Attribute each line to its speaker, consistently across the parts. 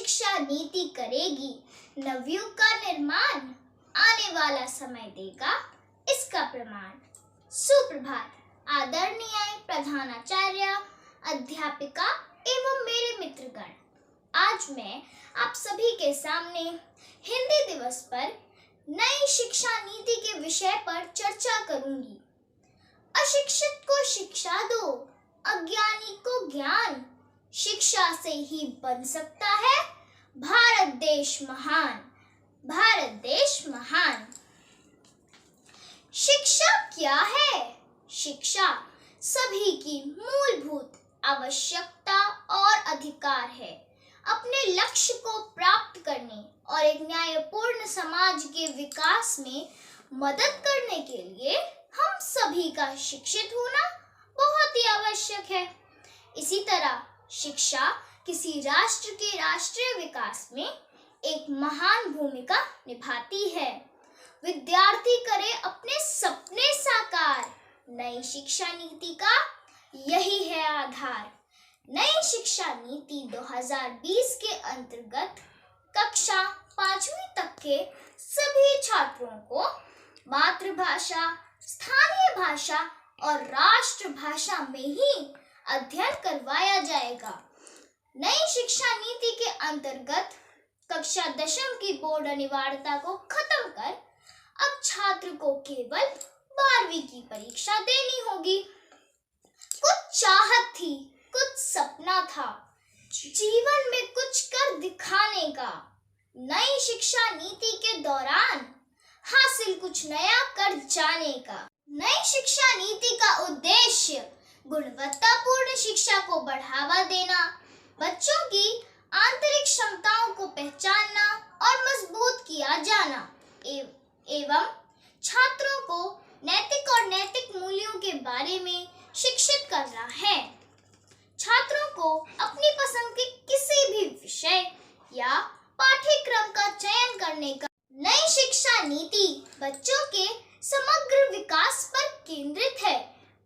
Speaker 1: शिक्षा नीति करेगी नवयुग का निर्माण, आने वाला समय देगा इसका प्रमाण। सुप्रभात आदरणीय प्रधानाचार्य, अध्यापिका एवं मेरे मित्रगण। आज मैं आप सभी के सामने हिंदी दिवस पर नई शिक्षा नीति के विषय पर चर्चा करूंगी। अशिक्षित को शिक्षा दो, अज्ञानी को ज्ञान, शिक्षा से ही बन सकता है भारत देश महान। भारत देश महान। शिक्षा क्या है? शिक्षा सभी की मूलभूत आवश्यकता और अधिकार है। अपने लक्ष्य को प्राप्त करने और एक न्यायपूर्ण समाज के विकास में मदद करने के लिए हम सभी का शिक्षित होना बहुत ही आवश्यक है। इसी तरह शिक्षा किसी राष्ट्र के राष्ट्रीय विकास में एक महान भूमिका निभाती है। विद्यार्थी करे अपने सपने साकार, नई शिक्षा नीति का यही है आधार। नई शिक्षा नीति 2020 के अंतर्गत कक्षा 5वीं तक के सभी छात्रों को मातृभाषा, स्थानीय भाषा और राष्ट्रभाषा में ही अध्ययन करवाया जाएगा। नई शिक्षा नीति के अंतर्गत कक्षा 10वीं की बोर्ड अनिवार्यता को खत्म कर अब छात्र को केवल 12वीं की परीक्षा देनी होगी। कुछ चाहत थी, कुछ सपना था, जीवन में कुछ कर दिखाने का। नई शिक्षा नीति के दौरान हासिल कुछ नया कर जाने का। नई शिक्षा नीति का उद्देश्य गुणवत्तापूर्ण शिक्षा को बढ़ावा देना, बच्चों की आंतरिक क्षमताओं को पहचानना और मजबूत किया जाना एवं छात्रों को नैतिक और नैतिक मूल्यों के बारे में शिक्षित करना है। छात्रों को अपनी पसंद के किसी भी विषय या पाठ्यक्रम का चयन करने का। नई शिक्षा नीति बच्चों के समग्र विकास पर केंद्रित है।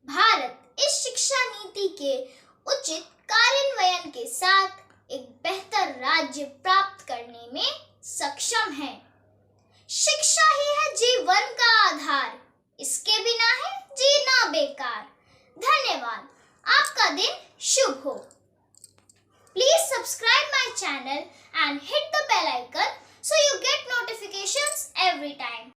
Speaker 1: भारत इस शिक्षा नीति के उचित कार्यान्वयन के साथ एक बेहतर राज्य प्राप्त करने में सक्षम है। शिक्षा ही है जीवन का आधार, इसके बिना है जीना बेकार। धन्यवाद। आपका दिन शुभ हो। Please subscribe my channel and hit the bell icon so you get notifications every time.